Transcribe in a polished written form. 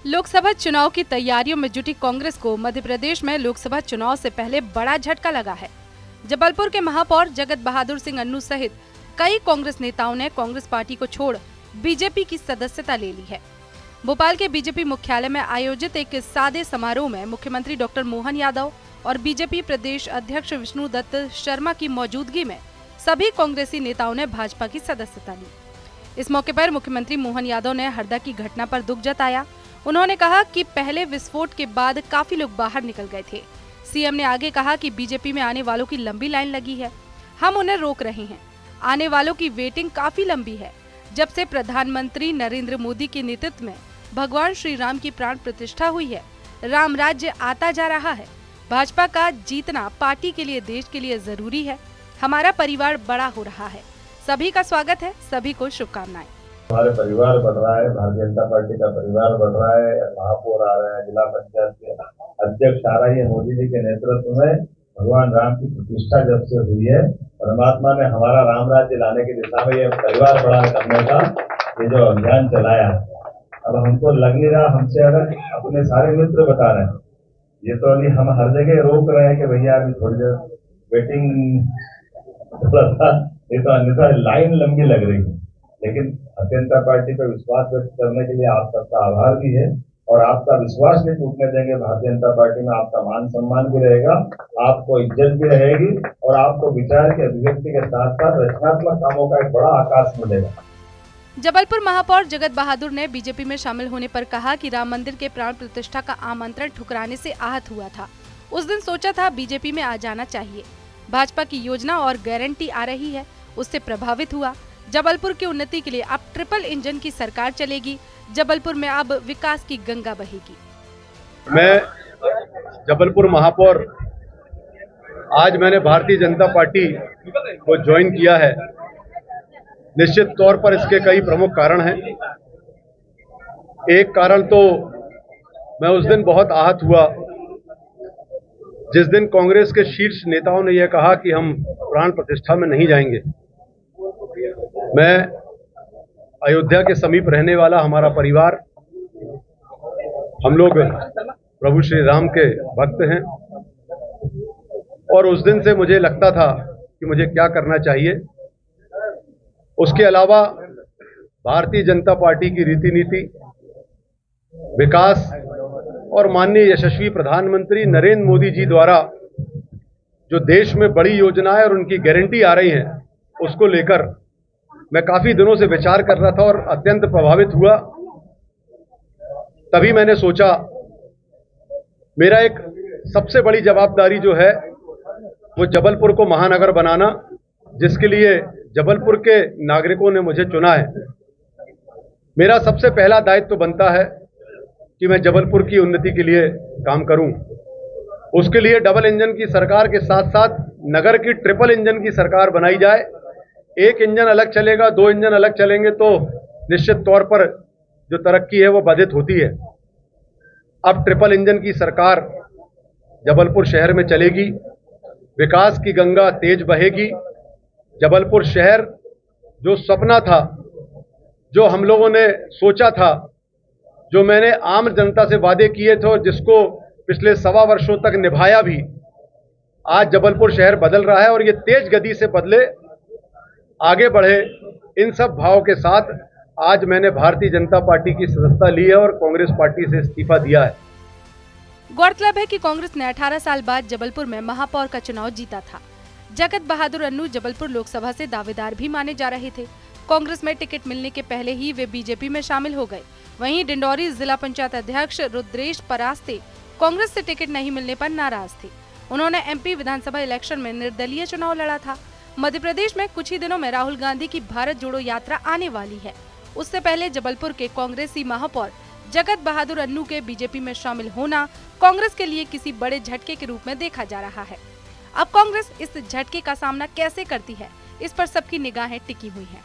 लोकसभा चुनाव की तैयारियों में जुटी कांग्रेस को मध्य प्रदेश में लोकसभा चुनाव से पहले बड़ा झटका लगा है। जबलपुर के महापौर जगत बहादुर सिंह अन्नू सहित कई कांग्रेस नेताओं ने कांग्रेस पार्टी को छोड़ बीजेपी की सदस्यता ले ली है। भोपाल के बीजेपी मुख्यालय में आयोजित एक सादे समारोह में मुख्यमंत्री डॉक्टर मोहन यादव और बीजेपी प्रदेश अध्यक्ष विष्णु दत्त शर्मा की मौजूदगी में सभी कांग्रेसी नेताओं ने भाजपा की सदस्यता ली। इस मौके पर मुख्यमंत्री मोहन यादव ने हरदा की घटना पर दुख जताया। उन्होंने कहा कि पहले विस्फोट के बाद काफी लोग बाहर निकल गए थे। सीएम ने आगे कहा कि बीजेपी में आने वालों की लंबी लाइन लगी है, हम उन्हें रोक रहे हैं। आने वालों की वेटिंग काफी लंबी है। जब से प्रधानमंत्री नरेंद्र मोदी के नेतृत्व में भगवान श्री राम की प्राण प्रतिष्ठा हुई है, राम राज्य आता जा रहा है। भाजपा का जीतना पार्टी के लिए, देश के लिए जरूरी है। हमारा परिवार बड़ा हो रहा है। सभी का स्वागत है, सभी को शुभकामनाएं। हमारे परिवार बढ़ रहा है, भारतीय जनता पार्टी का परिवार बढ़ रहा है, महापौर आ रहे हैं, जिला पंचायत के अध्यक्ष आ रही है। मोदी जी के नेतृत्व में भगवान राम की प्रतिष्ठा जब से हुई है, परमात्मा ने हमारा राम राज्य लाने की दिशा में ये परिवार बड़ा करने का ये जो अभियान चलाया, अब हमको लग नहीं रहा, हमसे अगर अपने सारे मित्र बता रहे हैं, ये तो अभी हम हर जगह रोक रहे हैं कि भैया अभी थोड़ी देर वेटिंग, ये तो अन्यथा लाइन लंबी लग रही है। लेकिन भारतीय जनता पार्टी पर विश्वास व्यक्त करने के लिए आप सबका आभार भी है और आपका विश्वास भी टूटने देंगे। भारतीय जनता पार्टी में आपका मान सम्मान भी रहेगा, आपको इज्जत भी रहेगी और आपको विचार की अभिव्यक्ति के साथ साथ रचनात्मक कामों का एक बड़ा आकाश मिलेगा। जबलपुर महापौर जगत बहादुर ने बीजेपी में शामिल होने पर कहा कि राम मंदिर के प्राण प्रतिष्ठा का आमंत्रण ठुकराने से आहत हुआ था। उस दिन सोचा था बीजेपी में आ जाना चाहिए। भाजपा की योजना और गारंटी आ रही है, उससे प्रभावित हुआ। जबलपुर की उन्नति के लिए अब ट्रिपल इंजन की सरकार चलेगी। जबलपुर में अब विकास की गंगा बहेगी। मैं जबलपुर महापौर, आज मैंने भारतीय जनता पार्टी को ज्वाइन किया है। निश्चित तौर पर इसके कई प्रमुख कारण हैं। एक कारण तो मैं उस दिन बहुत आहत हुआ जिस दिन कांग्रेस के शीर्ष नेताओं ने यह कहा कि हम प्राण प्रतिष्ठा में नहीं जाएंगे। मैं अयोध्या के समीप रहने वाला, हमारा परिवार, हम लोग प्रभु श्री राम के भक्त हैं और उस दिन से मुझे लगता था कि मुझे क्या करना चाहिए। उसके अलावा भारतीय जनता पार्टी की रीति नीति, विकास और माननीय यशस्वी प्रधानमंत्री नरेंद्र मोदी जी द्वारा जो देश में बड़ी योजनाएं और उनकी गारंटी आ रही हैं, उसको लेकर मैं काफी दिनों से विचार कर रहा था और अत्यंत प्रभावित हुआ। तभी मैंने सोचा मेरा एक सबसे बड़ी जवाबदारी जो है वो जबलपुर को महानगर बनाना, जिसके लिए जबलपुर के नागरिकों ने मुझे चुना है। मेरा सबसे पहला दायित्व बनता है कि मैं जबलपुर की उन्नति के लिए काम करूं। उसके लिए डबल इंजन की सरकार के साथ साथ नगर की ट्रिपल इंजन की सरकार बनाई जाए। एक इंजन अलग चलेगा, दो इंजन अलग चलेंगे तो निश्चित तौर पर जो तरक्की है वो बाधित होती है। अब ट्रिपल इंजन की सरकार जबलपुर शहर में चलेगी, विकास की गंगा तेज बहेगी। जबलपुर शहर जो सपना था, जो हम लोगों ने सोचा था, जो मैंने आम जनता से वादे किए थे और जिसको पिछले 1.25 वर्षों तक निभाया भी, आज जबलपुर शहर बदल रहा है और ये तेज गति से बदले, आगे बढ़े। इन सब भाव के साथ आज मैंने भारतीय जनता पार्टी की सदस्यता ली है और कांग्रेस पार्टी से इस्तीफा दिया है। गौरतलब है कि कांग्रेस ने 18 साल बाद जबलपुर में महापौर का चुनाव जीता था। जगत बहादुर अन्नू जबलपुर लोकसभा से दावेदार भी माने जा रहे थे। कांग्रेस में टिकट मिलने के पहले ही वे बीजेपी में शामिल हो गए। वहीं डिंडौरी जिला पंचायत अध्यक्ष रुद्रेश परास्ते कांग्रेस से टिकट नहीं मिलने पर नाराज थे। उन्होंने एमपी विधानसभा इलेक्शन में निर्दलीय चुनाव लड़ा था। मध्य प्रदेश में कुछ ही दिनों में राहुल गांधी की भारत जोड़ो यात्रा आने वाली है। उससे पहले जबलपुर के कांग्रेसी महापौर जगत बहादुर अन्नू के बीजेपी में शामिल होना कांग्रेस के लिए किसी बड़े झटके के रूप में देखा जा रहा है। अब कांग्रेस इस झटके का सामना कैसे करती है, इस पर सबकी निगाहें टिकी हुई हैं।